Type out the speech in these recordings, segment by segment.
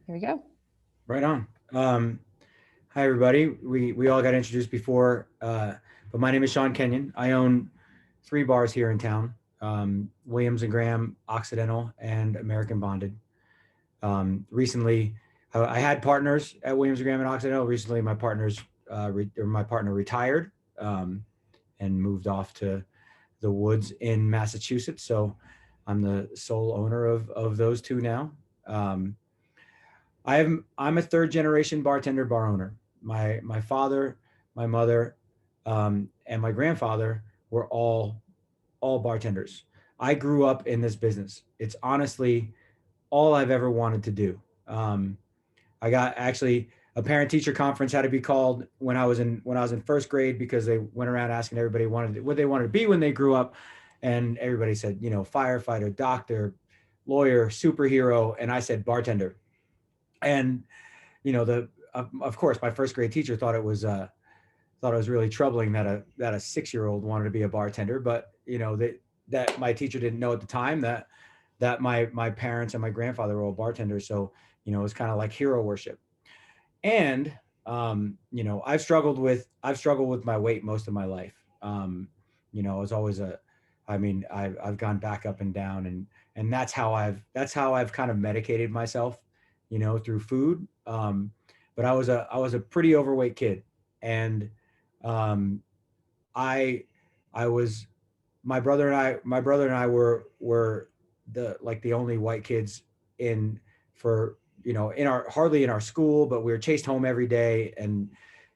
Here we go. Right on. Hi, everybody. We all got introduced before, but my name is Sean Kenyon. I own three bars here in town: Williams and Graham, Occidental, and American Bonded. Recently, I had partners at Williams and Graham and Occidental. Recently, my partner retired and moved off to the woods in Massachusetts. So I'm the sole owner of those two now. Um, I'm a third generation bartender, bar owner. My father, my mother, and my grandfather were all bartenders. I grew up in this business. It's honestly all I've ever wanted to do. I got actually a parent teacher conference had to be called when I was in first grade because they went around asking everybody what they wanted to be when they grew up, and everybody said firefighter, doctor, lawyer, superhero, and I said bartender. And the of course my first grade teacher thought it was really troubling that a 6-year-old wanted to be a bartender, but that my teacher didn't know at the time that my parents and my grandfather were all bartenders. So it was kind of like hero worship. And I've struggled with my weight most of my life. It was always I've gone back up and down, and that's how I've kind of medicated myself, through food. But I was a pretty overweight kid, and um, I I was my brother and I were the only white kids in for in our hardly in our school, but we were chased home every day. And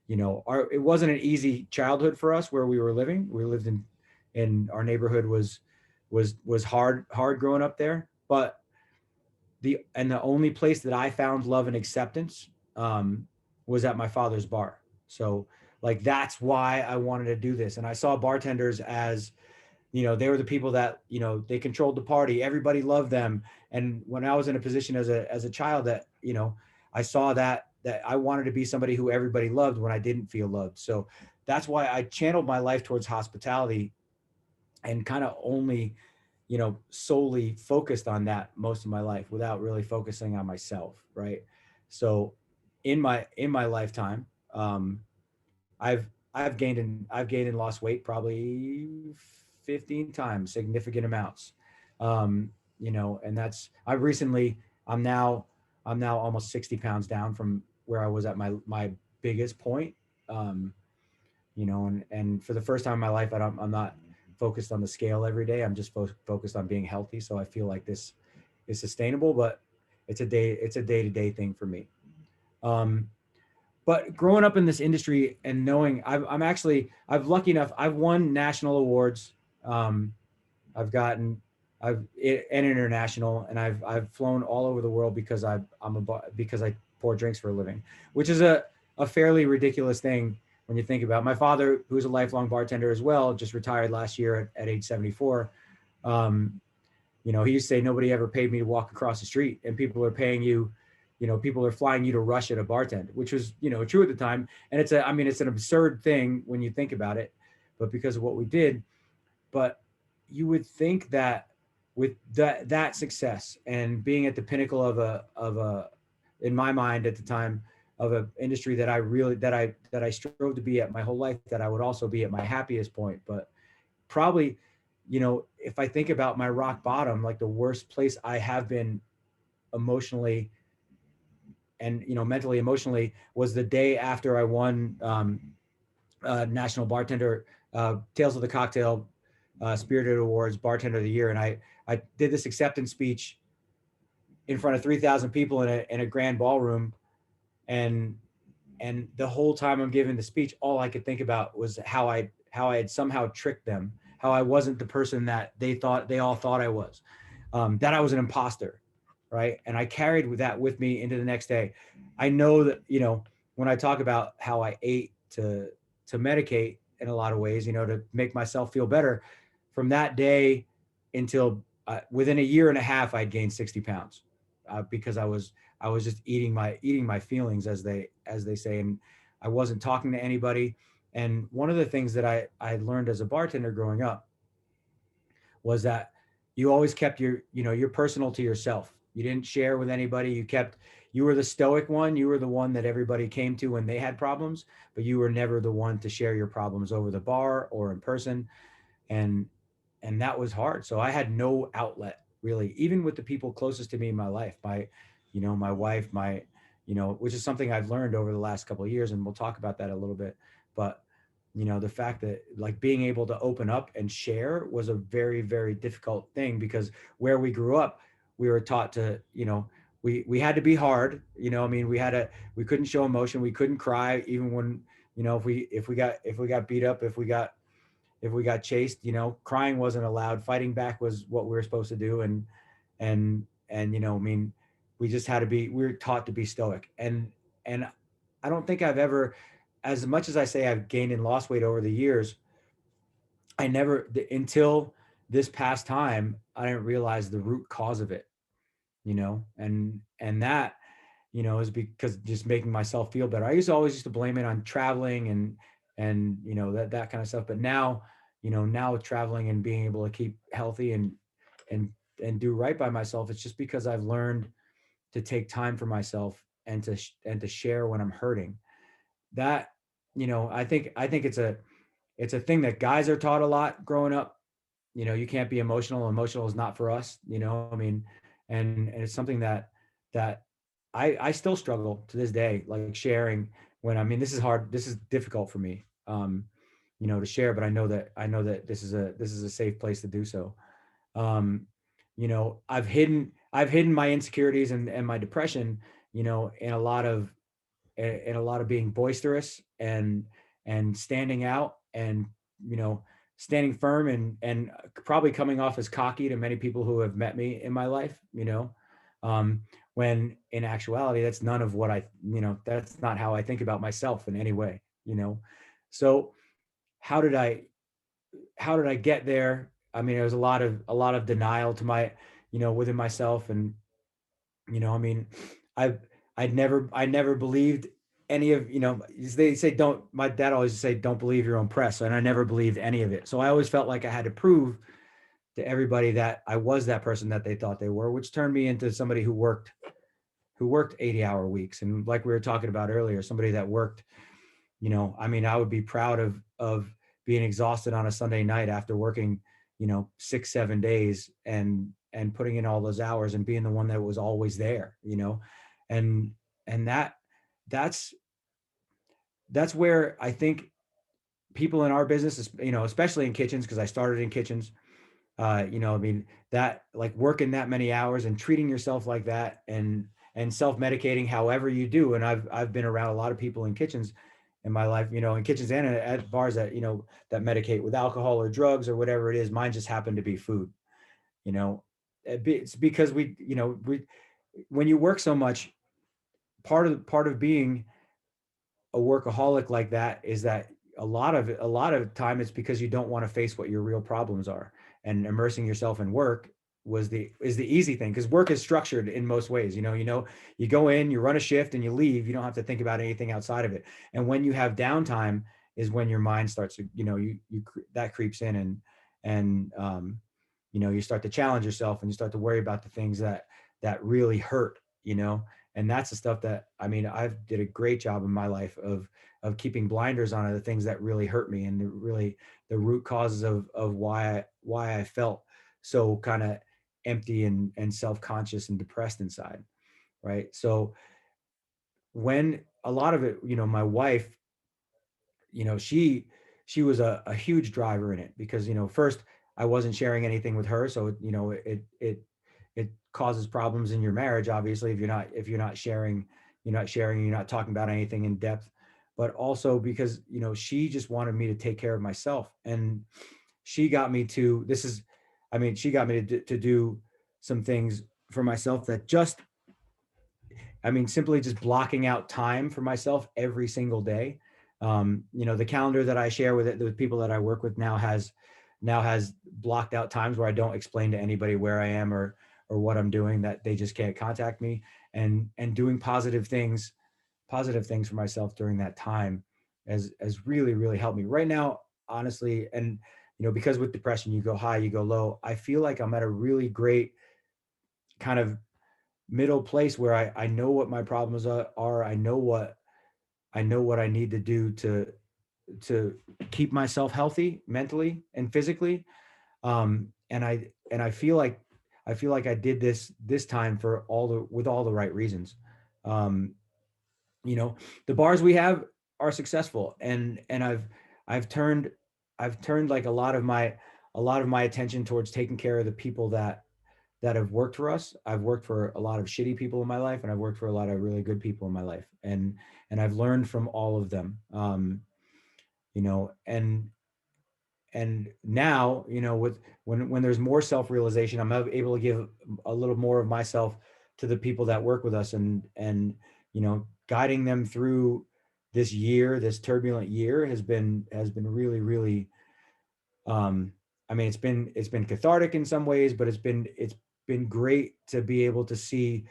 it wasn't an easy childhood for us where we were living. We lived in our neighborhood was hard growing up there. But the only place that I found love and acceptance was at my father's bar. So like that's why I wanted to do this. And I saw bartenders as they were the people that they controlled the party. Everybody loved them. And when I was in a position as a child that I saw that I wanted to be somebody who everybody loved when I didn't feel loved. So that's why I channeled my life towards hospitality and kind of only solely focused on that most of my life without really focusing on myself, right? So in my lifetime, I've gained and lost weight probably 15 times, significant amounts. And I've recently I'm now almost 60 pounds down from where I was at my biggest point. Um, and for the first time in my life, I'm not focused on the scale every day. I'm just focused on being healthy. So I feel like this is sustainable, but it's a day-to-day thing for me. Um, but growing up in this industry and knowing I've lucky enough, I've won national awards. Um, I've gotten, and international, and I've flown all over the world because because I pour drinks for a living, which is a fairly ridiculous thing when you think about it. My father, who's a lifelong bartender as well, just retired last year at age 74. Um, he used to say nobody ever paid me to walk across the street, and people are paying you. People are flying you to Russia to bartend, which was true at the time. And it's an absurd thing when you think about it, but because of what we did. But you would think that with that success and being at the pinnacle of a in my mind at the time of an industry that I strove to be at my whole life, that I would also be at my happiest point. But probably, if I think about my rock bottom, like the worst place I have been emotionally and mentally, emotionally, was the day after I won National Bartender Tales of the Cocktail Spirited Awards Bartender of the Year. And I did this acceptance speech in front of 3,000 people in a grand ballroom. And the whole time I'm giving the speech, all I could think about was how I had somehow tricked them, how I wasn't the person that they all thought I was, that I was an imposter, right? And I carried that with me into the next day. I know that when I talk about how I ate to medicate in a lot of ways, to make myself feel better, from that day until within a year and a half, I'd gained 60 pounds because I was just eating my feelings, as they say, and I wasn't talking to anybody. And one of the things that I learned as a bartender growing up was that you always kept your personal to yourself. You didn't share with anybody. you were the stoic one. You were the one that everybody came to when they had problems, but you were never the one to share your problems over the bar or in person. And that was hard. So I had no outlet really, even with the people closest to me in my life, my wife, which is something I've learned over the last couple of years, and we'll talk about that a little bit. But the fact that like being able to open up and share was a very, very difficult thing, because where we grew up, we were taught to, we had to be hard. I mean, we couldn't show emotion. We couldn't cry even when, if we got beat up, if we got chased, crying wasn't allowed. Fighting back was what we were supposed to do. I mean, we were taught to be stoic. And I don't think I've ever, as much as I say I've gained and lost weight over the years, I never, until this past time, I didn't realize the root cause of it, and that, is because just making myself feel better. I always used to blame it on traveling and that kind of stuff. But now, now traveling and being able to keep healthy and and do right by myself, it's just because I've learned to take time for myself and to share when I'm hurting. That, I think it's a thing that guys are taught a lot growing up. You can't be emotional. Emotional is not for us. I mean, and it's something that I still struggle to this day, like sharing when, I mean, this is hard. This is difficult for me, to share, but I know that this is a safe place to do so. Um, I've hidden my insecurities and my depression, in a lot of being boisterous and standing out and, you know, standing firm and probably coming off as cocky to many people who have met me in my life, um, when in actuality, that's none of what that's not how I think about myself in any way. So how did I, how did I get there? I mean, it was a lot of denial to my, within myself. And, I mean, I I never believed any of, they say, don't, my dad always say, don't believe your own press. And I never believed any of it. So I always felt like I had to prove to everybody that I was that person that they thought they were, which turned me into somebody who worked 80-hour weeks. And like we were talking about earlier, somebody that worked, I mean, I would be proud of being exhausted on a Sunday night after working, 6, 7 days and putting in all those hours and being the one that was always there. And and that's that's where I think people in our business, especially in kitchens, because I started in kitchens, I mean, that like working that many hours and treating yourself like that and self-medicating however you do. And I've been around a lot of people in kitchens in my life, in kitchens and at bars that, that medicate with alcohol or drugs or whatever it is. Mine just happened to be food. It's because when you work so much, part of being a workaholic like that is that a lot of time it's because you don't want to face what your real problems are, and immersing yourself in work is the easy thing, because work is structured in most ways. You go in, you run a shift, and you leave. You don't have to think about anything outside of it. And when you have downtime is when your mind starts to, that creeps in, and you start to challenge yourself, and you start to worry about the things that really hurt. And that's the stuff that, I mean, I've did a great job in my life of keeping blinders on the things that really hurt me, and the root causes of why I felt so kind of empty and self-conscious and depressed inside. Right. So when a lot of it, my wife, she was a huge driver in it, because, first, I wasn't sharing anything with her. So, it causes problems in your marriage, obviously, if you're not sharing, you're not talking about anything in depth. But also because, she just wanted me to take care of myself. And she got me to, this is, I mean, she got me to do some things for myself that just, I mean, simply just blocking out time for myself every single day. The calendar that I share with the people that I work with now has blocked out times where I don't explain to anybody where I am or what I'm doing, that they just can't contact me, and doing positive things for myself during that time has really, really helped me right now, honestly. And, because with depression, you go high, you go low. I feel like I'm at a really great kind of middle place where I know what my problems are. I know what I need to do to keep myself healthy mentally and physically. And I feel like I did this time for all the with all the right reasons. Um, you know, the bars we have are successful, and I've turned I've turned like a lot of my attention towards taking care of the people that have worked for us. I've worked for a lot of shitty people in my life, and I've worked for a lot of really good people in my life, and I've learned from all of them. You know, and now, you know, with when there's more self-realization, I'm able to give a little more of myself to the people that work with us, and you know, guiding them through this year, this turbulent year has been really, really um I mean, it's been cathartic in some ways, but it's been great to be able to see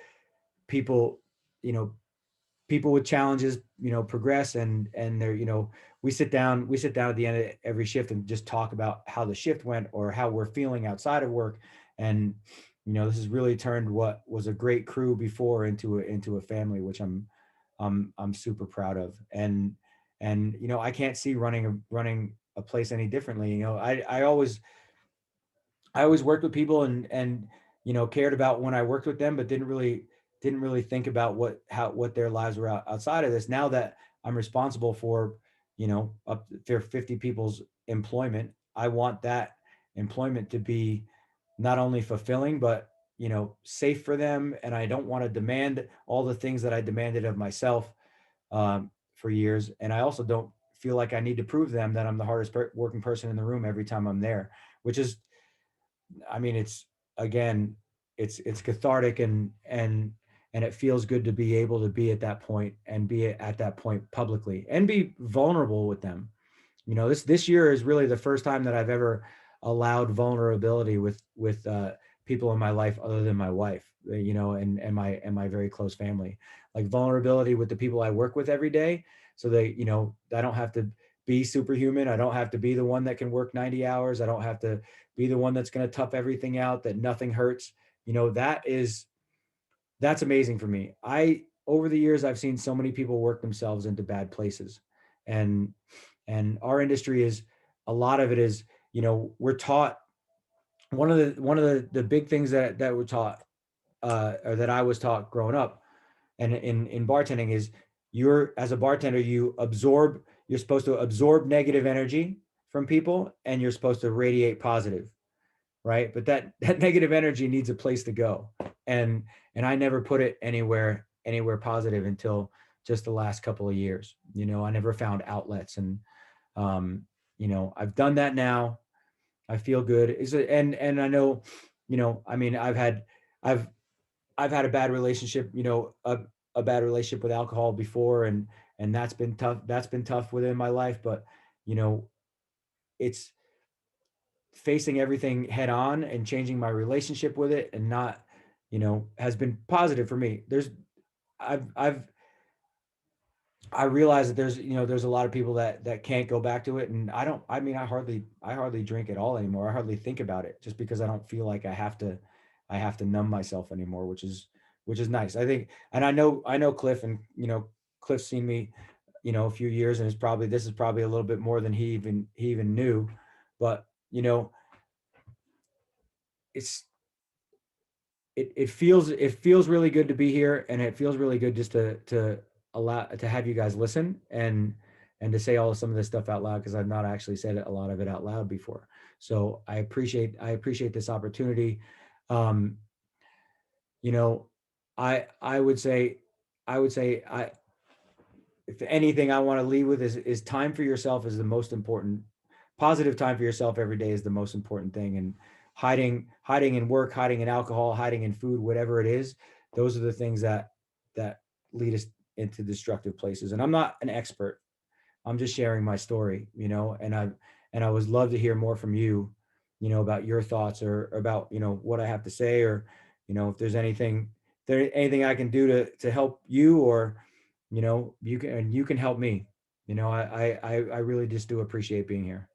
people, you know, people with challenges, you know, progress, and they're, you know, we sit down at the end of every shift and just talk about how the shift went or how we're feeling outside of work. And you know, this has really turned what was a great crew before into a family, which I'm super proud of. And you know, I can't see running a place any differently. You know, I always worked with people, and you know, cared about when I worked with them, but didn't really think about what their lives were outside of this. Now that I'm responsible for, you know, up to 50 people's employment, I want that employment to be not only fulfilling, but you know, safe for them. And I don't want to demand all the things that I demanded of myself for years. And I also don't feel like I need to prove to them that I'm the hardest working person in the room every time I'm there, which is, I mean, it's, again, it's cathartic, and it feels good to be able to be at that point and be at that point publicly and be vulnerable with them. You know, this year is really the first time that I've ever allowed vulnerability with people in my life other than my wife, you know, and my very close family. Like vulnerability with the people I work with every day, so they, you know, I don't have to be superhuman. I don't have to be the one that can work 90 hours. I don't have to be the one that's going to tough everything out, that nothing hurts. You know, that's amazing for me. I Over the years, I've seen so many people work themselves into bad places, and our industry is, a lot of it is, you know, we're taught, one of the big things that we're taught, or that I was taught growing up and in bartending is, you're, as a bartender, you're supposed to absorb negative energy from people, and you're supposed to radiate positive, right? But that negative energy needs a place to go, and I never put it anywhere positive until just the last couple of years. You know, I never found outlets, and um, you know, I've done that now. I feel good. And I know, you know, I mean, I've I've had a bad relationship, you know, a bad relationship with alcohol before, and that's been tough. That's been tough within my life, but you know, it's facing everything head on and changing my relationship with it, and not, you know, has been positive for me. I've I realize that there's, you know, there's a lot of people that can't go back to it, and I don't. I mean, I hardly drink at all anymore. I hardly think about it, just because I don't feel like I have to numb myself anymore, which is nice. I think, and I know Cliff, and you know, Cliff's seen me, you know, a few years, and it's probably, this is probably a little bit more than he even knew, but you know, it's it feels really good to be here, and it feels really good just to allow to have you guys listen, and to say all some of this stuff out loud, because I've not actually said a lot of it out loud before. So I appreciate this opportunity. Um, you know, I would say, I if anything I want to leave with is time for yourself is the most important. Positive time for yourself every day is the most important thing. And hiding in work, hiding in alcohol, hiding in food, whatever it is, those are the things that lead us into destructive places. And I'm not an expert. I'm just sharing my story, you know, and I would love to hear more from you, you know, about your thoughts, or about, you know, what I have to say, or, you know, if there's anything, anything I can do to help you, or, you know, you can help me. You know, I really just do appreciate being here.